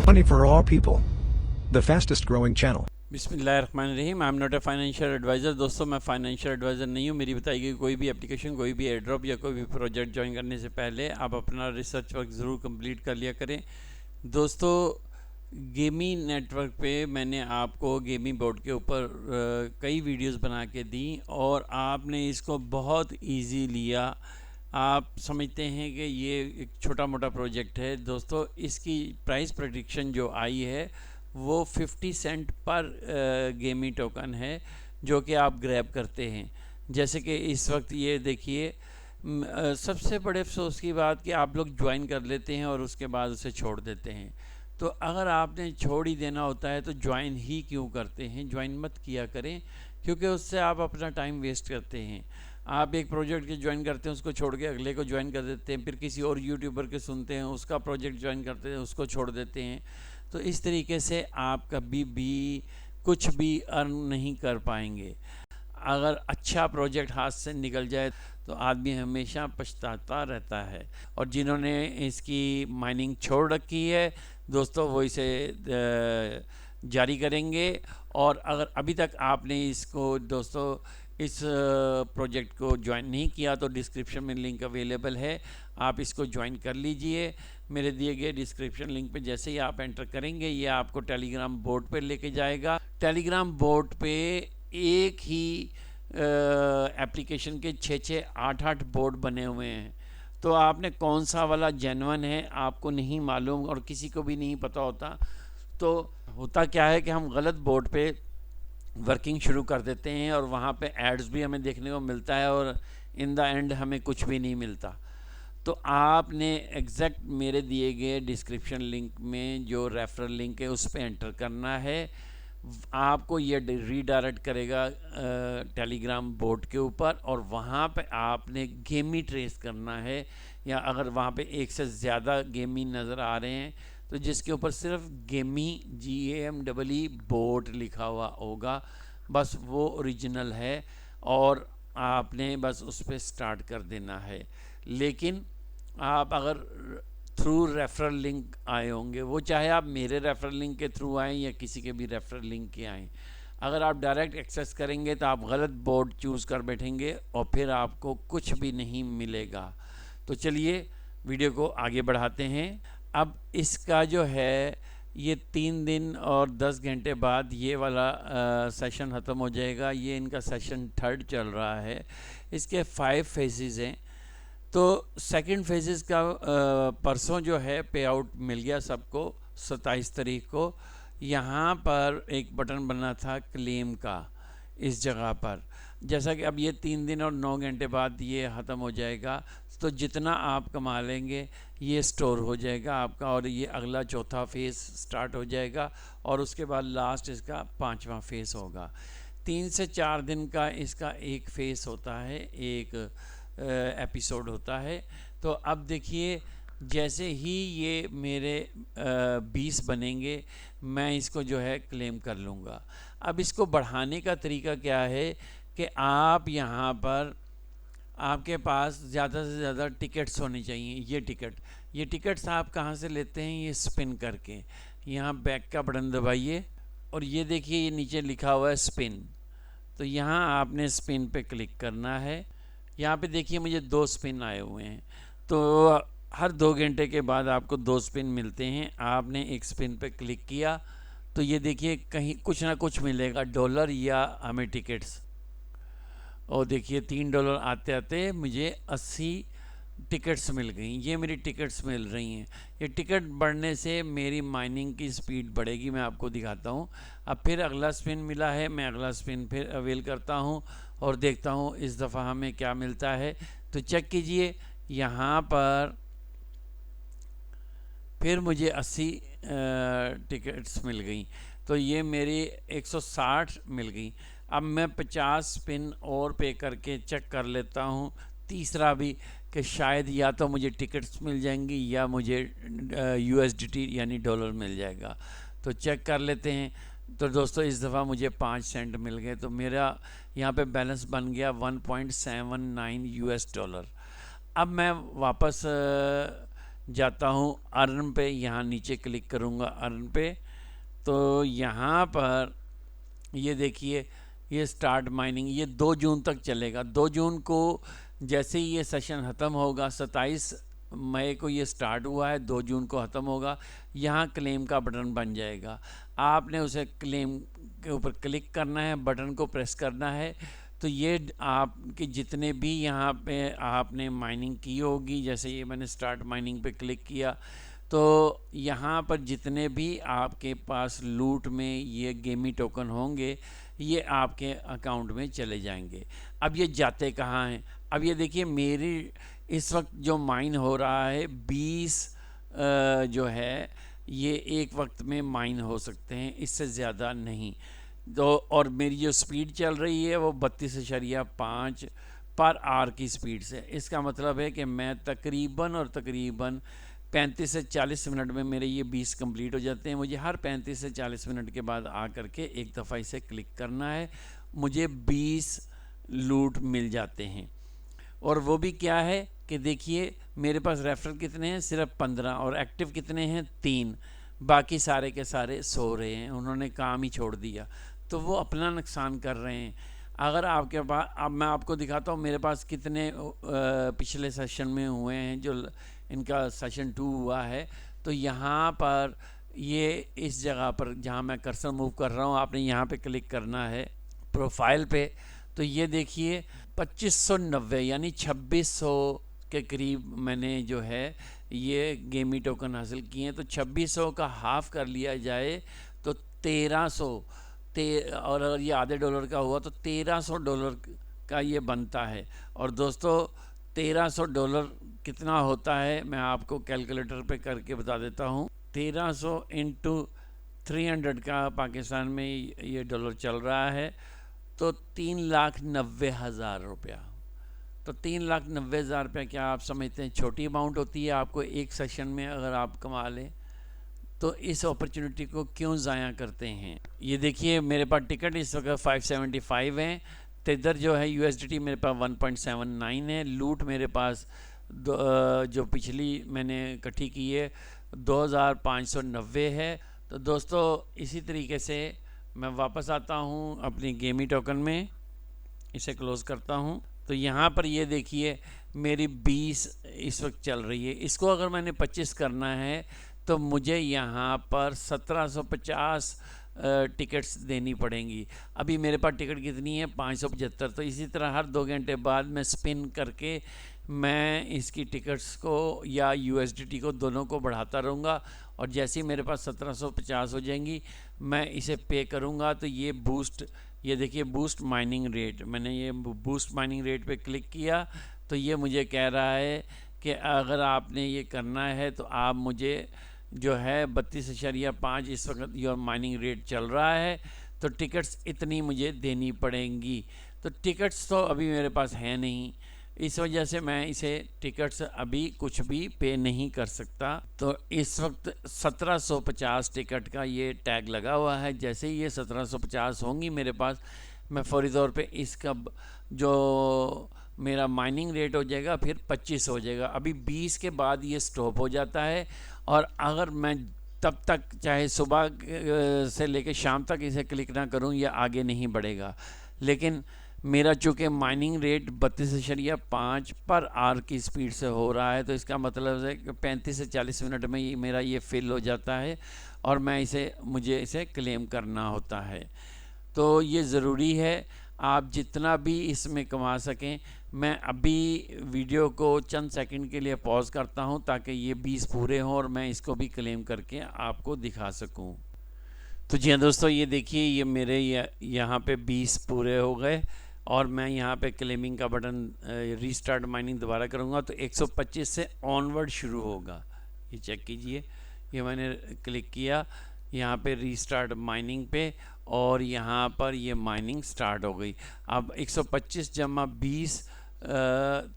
Money for all people. The fastest growing channel. बिस्मिल्लाहिर्रहमानिर्रहीम। I am not a financial adviser. दोस्तों, मैं financial adviser नहीं हूँ। मेरी बताई गई कोई भी एप्लीकेशन, कोई भी एयर ड्रॉप या कोई भी प्रोजेक्ट ज्वाइन करने से पहले आप अपना रिसर्च वर्क ज़रूर कंप्लीट कर लिया करें। दोस्तों, गेमी नेटवर्क पे मैंने आपको गेमी बोर्ड के ऊपर कई वीडियोस बना के दी और आपने इसको बहुत इजी लिया। आप समझते हैं कि ये एक छोटा मोटा प्रोजेक्ट है। दोस्तों, इसकी प्राइस प्रेडिक्शन जो आई है वो 50 सेंट पर गेमी टोकन है जो कि आप ग्रैब करते हैं। जैसे कि इस वक्त ये देखिए, सबसे बड़े अफसोस की बात कि आप लोग ज्वाइन कर लेते हैं और उसके बाद उसे छोड़ देते हैं। तो अगर आपने छोड़ ही देना होता है तो ज्वाइन ही क्यों करते हैं? ज्वाइन मत किया करें, क्योंकि उससे आप अपना टाइम वेस्ट करते हैं। आप एक प्रोजेक्ट के ज्वाइन करते हैं, उसको छोड़ के अगले को ज्वाइन कर देते हैं, फिर किसी और यूट्यूबर के सुनते हैं, उसका प्रोजेक्ट ज्वाइन करते हैं, उसको छोड़ देते हैं। तो इस तरीके से आप कभी भी कुछ भी अर्न नहीं कर पाएंगे। अगर अच्छा प्रोजेक्ट हाथ से निकल जाए तो आदमी हमेशा पछताता रहता है। और जिन्होंने इसकी माइनिंग छोड़ रखी है दोस्तों, वो इसे जारी करेंगे। और अगर अभी तक आपने इसको दोस्तों इस प्रोजेक्ट को ज्वाइन नहीं किया तो डिस्क्रिप्शन में लिंक अवेलेबल है, आप इसको ज्वाइन कर लीजिए। मेरे दिए गए डिस्क्रिप्शन लिंक पे जैसे ही आप एंटर करेंगे ये आपको टेलीग्राम बोर्ड पे लेके जाएगा। टेलीग्राम बोर्ड पे एक ही एप्लीकेशन के 6-6, 8-8 बोर्ड बने हुए हैं। तो आपने कौन सा वाला जेन्युइन है आपको नहीं मालूम और किसी को भी नहीं पता होता। तो होता क्या है कि हम गलत बोर्ड पे वर्किंग शुरू कर देते हैं और वहाँ पे एड्स भी हमें देखने को मिलता है और इन द एंड हमें कुछ भी नहीं मिलता। तो आपने एग्जैक्ट मेरे दिए गए डिस्क्रिप्शन लिंक में जो रेफरल लिंक है उस पर एंटर करना है। आपको ये रीडायरेक्ट करेगा टेलीग्राम बोर्ड के ऊपर और वहाँ पे आपने गेमी ट्रेस करना है। या अगर वहाँ पे एक से ज़्यादा गेमी नज़र आ रहे हैं तो जिसके ऊपर सिर्फ गेमी GAME बोर्ड लिखा हुआ होगा, बस वो ओरिजिनल है और आपने बस उस पर स्टार्ट कर देना है। लेकिन आप अगर थ्रू रेफरल लिंक आए होंगे, वो चाहे आप मेरे रेफरल लिंक के थ्रू आएँ या किसी के भी रेफरल लिंक के आएँ, अगर आप डायरेक्ट एक्सेस करेंगे तो आप गलत बोर्ड चूज़ कर बैठेंगे और फिर आपको कुछ भी नहीं मिलेगा। तो चलिए वीडियो को आगे बढ़ाते हैं। अब इसका जो है ये 3 दिन और 10 घंटे बाद ये वाला सेशन ख़त्म हो जाएगा। ये इनका सेशन 3rd चल रहा है। इसके 5 फेजेस हैं। तो सेकंड फेजेस का परसों जो है पे आउट मिल गया सबको 27 तारीख को। यहाँ पर एक बटन बना था क्लेम का इस जगह पर। जैसा कि अब ये 3 दिन और 9 घंटे बाद ये ख़त्म हो जाएगा, तो जितना आप कमा लेंगे ये स्टोर हो जाएगा आपका और ये अगला चौथा फेज़ स्टार्ट हो जाएगा और उसके बाद लास्ट इसका 5वां फेज़ होगा। 3 से 4 दिन का इसका एक फेज़ होता है, एक एपिसोड होता है। तो अब देखिए, जैसे ही ये मेरे 20 बनेंगे मैं इसको जो है क्लेम कर लूँगा। अब इसको बढ़ाने का तरीका क्या है कि आप यहाँ पर आपके पास ज़्यादा से ज़्यादा टिकट्स होनी चाहिए। ये टिकट्स आप कहाँ से लेते हैं? ये स्पिन करके यहाँ बैक का बटन दबाइए और ये देखिए ये नीचे लिखा हुआ है स्पिन। तो यहाँ आपने स्पिन पे क्लिक करना है। यहाँ पे देखिए मुझे 2 स्पिन आए हुए हैं। तो हर 2 घंटे के बाद आपको 2 स्पिन मिलते हैं। आपने एक स्पिन पे क्लिक किया तो ये देखिए कहीं कुछ ना कुछ मिलेगा, डॉलर या हमें टिकट्स। और देखिए $3 आते आते मुझे 80 टिकट्स मिल गई। ये मेरी टिकट्स मिल रही हैं। ये टिकट बढ़ने से मेरी माइनिंग की स्पीड बढ़ेगी, मैं आपको दिखाता हूँ। अब फिर अगला स्पिन मिला है, मैं अगला स्पिन फिर अवेल करता हूँ और देखता हूँ इस दफ़ा हमें क्या मिलता है। तो चेक कीजिए, यहाँ पर फिर मुझे 80 टिकट्स मिल गई। तो ये मेरी 160 मिल गई। अब मैं 50 स्पिन और पे करके चेक कर लेता हूँ तीसरा भी, कि शायद या तो मुझे टिकट्स मिल जाएंगी या मुझे USDT यानी डॉलर मिल जाएगा। तो चेक कर लेते हैं। तो दोस्तों, इस दफ़ा मुझे 5 सेंट मिल गए। तो मेरा यहाँ पे बैलेंस बन गया $1.79 US। अब मैं वापस जाता हूँ अर्न पे, यहाँ नीचे क्लिक करूँगा अर्न पे। तो यहाँ पर ये देखिए ये स्टार्ट माइनिंग ये 2 जून तक चलेगा। 2 जून को जैसे ही ये सेशन ख़त्म होगा, 27 मई को ये स्टार्ट हुआ है, 2 जून को ख़त्म होगा। यहाँ क्लेम का बटन बन जाएगा, आपने उसे क्लेम के ऊपर क्लिक करना है, बटन को प्रेस करना है। तो ये आपके जितने भी यहाँ पे आपने माइनिंग की होगी, जैसे ये मैंने स्टार्ट माइनिंग पे क्लिक किया, तो यहाँ पर जितने भी आपके पास लूट में ये गेमी टोकन होंगे ये आपके अकाउंट में चले जाएंगे। अब ये जाते कहाँ हैं? अब ये देखिए मेरी इस वक्त जो माइन हो रहा है 20 जो है ये एक वक्त में माइन हो सकते हैं, इससे ज़्यादा नहीं। तो और मेरी जो स्पीड चल रही है वो 32.5 पर आवर की स्पीड से। इसका मतलब है कि मैं तकरीबन 35 से 40 मिनट में मेरे ये 20 कंप्लीट हो जाते हैं। मुझे हर 35 से 40 मिनट के बाद आ करके एक दफ़ा इसे क्लिक करना है, मुझे 20 लूट मिल जाते हैं। और वो भी क्या है कि देखिए मेरे पास रेफरल कितने हैं, सिर्फ 15, और एक्टिव कितने हैं 3, बाकी सारे के सारे सो रहे हैं, उन्होंने काम ही छोड़ दिया। तो वो अपना नुकसान कर रहे हैं। अगर आपके पास, अब मैं आपको दिखाता हूँ मेरे पास कितने पिछले सेशन में हुए हैं, जो इनका सेशन 2 हुआ है। तो यहाँ पर ये इस जगह पर जहाँ मैं कर्सर मूव कर रहा हूँ, आपने यहाँ पे क्लिक करना है प्रोफाइल पे। तो ये देखिए 2590 यानी 2600 के करीब मैंने जो है ये गेमी टोकन हासिल किए हैं। तो 2600 का हाफ कर लिया जाए तो 1300 और अगर ये आधे डॉलर का हुआ तो $1300 का ये बनता है। और दोस्तों $1300 कितना होता है मैं आपको कैलकुलेटर पे करके बता देता हूँ। 1300 इंटू 300 का पाकिस्तान में ये डॉलर चल रहा है, तो 3,90,000 रुपया। तो 3,90,000 रुपया क्या आप समझते हैं छोटी अमाउंट होती है? आपको एक सेशन में अगर आप कमा लें तो इस अपॉर्चुनिटी को क्यों ज़ाया करते हैं? ये देखिए मेरे पास टिकट इस वक्त 575 हैं। तेदर जो है USDT मेरे पास 1.79 है। लूट मेरे पास जो पिछली मैंने इकट्ठी की है 2,590 है। तो दोस्तों इसी तरीके से मैं वापस आता हूँ अपनी गेमी टोकन में, इसे क्लोज़ करता हूँ। तो यहाँ पर ये देखिए मेरी 20 इस वक्त चल रही है। इसको अगर मैंने 25 करना है तो मुझे यहाँ पर 1750 टिकट्स देनी पड़ेंगी। अभी मेरे पास टिकट कितनी है 575। तो इसी तरह हर 2 घंटे बाद मैं स्पिन करके मैं इसकी टिकट्स को या USDT को दोनों को बढ़ाता रहूँगा, और जैसे ही मेरे पास 1750 हो जाएंगी मैं इसे पे करूँगा। तो ये बूस्ट, ये देखिए बूस्ट माइनिंग रेट, मैंने ये बूस्ट माइनिंग रेट पे क्लिक किया तो ये मुझे कह रहा है कि अगर आपने ये करना है तो आप मुझे जो है 32.5 इस वक्त योर माइनिंग रेट चल रहा है, तो टिकट्स इतनी मुझे देनी पड़ेंगी। तो टिकट्स तो अभी मेरे पास है नहीं, इस वजह से मैं इसे टिकट्स अभी कुछ भी पे नहीं कर सकता। तो इस वक्त 1750 टिकट का ये टैग लगा हुआ है। जैसे ही ये 1750 होंगी मेरे पास, मैं फौरी तौर पे इसका जो मेरा माइनिंग रेट हो जाएगा फिर 25 हो जाएगा। अभी 20 के बाद ये स्टॉप हो जाता है, और अगर मैं तब तक चाहे सुबह से लेकर शाम तक इसे क्लिक ना करूं, यह आगे नहीं बढ़ेगा। लेकिन मेरा चूँकि माइनिंग रेट 32.5 पर आवर की स्पीड से हो रहा है, तो इसका मतलब है कि 35 से 40 मिनट में ये मेरा ये फिल हो जाता है और मुझे इसे क्लेम करना होता है। तो ये ज़रूरी है आप जितना भी इसमें कमा सकें। मैं अभी वीडियो को चंद सेकंड के लिए पॉज करता हूं ताकि ये 20 पूरे हों और मैं इसको भी क्लेम करके आपको दिखा सकूं। तो जी हाँ दोस्तों, ये देखिए ये मेरे यहाँ पे 20 पूरे हो गए, और मैं यहाँ पे क्लेमिंग का बटन रीस्टार्ट माइनिंग दोबारा करूँगा तो 125 से ऑनवर्ड शुरू होगा। ये चेक कीजिए, ये मैंने क्लिक किया यहाँ पे रीस्टार्ट माइनिंग पे, और यहाँ पर ये माइनिंग स्टार्ट हो गई। अब 125 जमा 20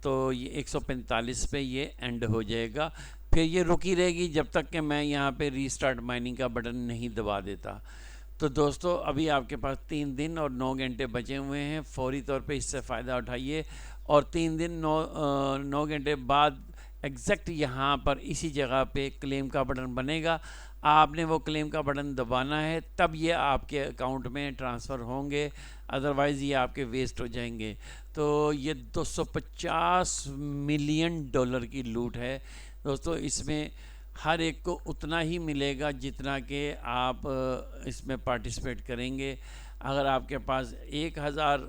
तो ये 145 पे ये एंड हो जाएगा। फिर ये रुकी रहेगी जब तक कि मैं यहाँ पे रीस्टार्ट माइनिंग का बटन नहीं दबा देता। तो दोस्तों अभी आपके पास 3 दिन और 9 घंटे बचे हुए हैं, फौरी तौर पे इससे फ़ायदा उठाइए। और 3 दिन 9 घंटे बाद एग्जैक्ट यहाँ पर इसी जगह पे क्लेम का बटन बनेगा, आपने वो क्लेम का बटन दबाना है, तब ये आपके अकाउंट में ट्रांसफ़र होंगे, अदरवाइज़ ये आपके वेस्ट हो जाएंगे। तो ये 250 मिलियन डॉलर की लूट है दोस्तों। इसमें हर एक को उतना ही मिलेगा जितना कि आप इसमें पार्टिसिपेट करेंगे। अगर आपके पास 1000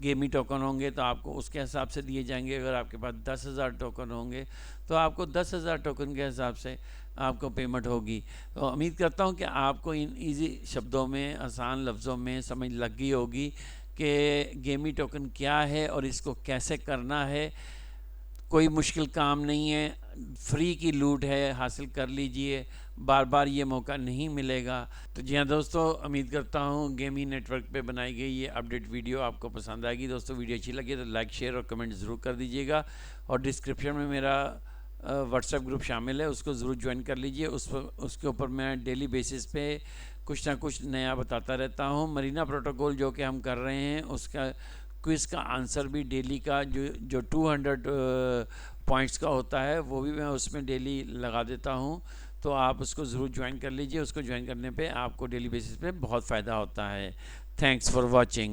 गेमी टोकन होंगे तो आपको उसके हिसाब से दिए जाएंगे। अगर आपके पास 10,000 टोकन होंगे तो आपको 10,000 टोकन के हिसाब से आपको पेमेंट होगी। तो उम्मीद करता हूँ कि आपको इन इजी शब्दों में, आसान लफ्ज़ों में समझ लग गई होगी कि गेमी टोकन क्या है और इसको कैसे करना है। कोई मुश्किल काम नहीं है, फ्री की लूट है, हासिल कर लीजिए, बार बार ये मौका नहीं मिलेगा। तो जी हाँ दोस्तों, उम्मीद करता हूँ गेमी नेटवर्क पे बनाई गई ये अपडेट वीडियो आपको पसंद आएगी। दोस्तों वीडियो अच्छी लगी तो लाइक, शेयर और कमेंट ज़रूर कर दीजिएगा। और डिस्क्रिप्शन में मेरा व्हाट्सएप ग्रुप शामिल है, उसको ज़रूर ज्वाइन कर लीजिए। उसके ऊपर मैं डेली बेसिस पे कुछ ना कुछ नया बताता रहता हूँ। मरीना प्रोटोकॉल जो कि हम कर रहे हैं उसका क्विज़ का आंसर भी डेली का जो 200 पॉइंट्स का होता है वो भी मैं उसमें डेली लगा देता हूँ। तो आप उसको ज़रूर ज्वाइन कर लीजिए। उसको ज्वाइन करने पे आपको डेली बेसिस पे बहुत फ़ायदा होता है। Thanks for watching.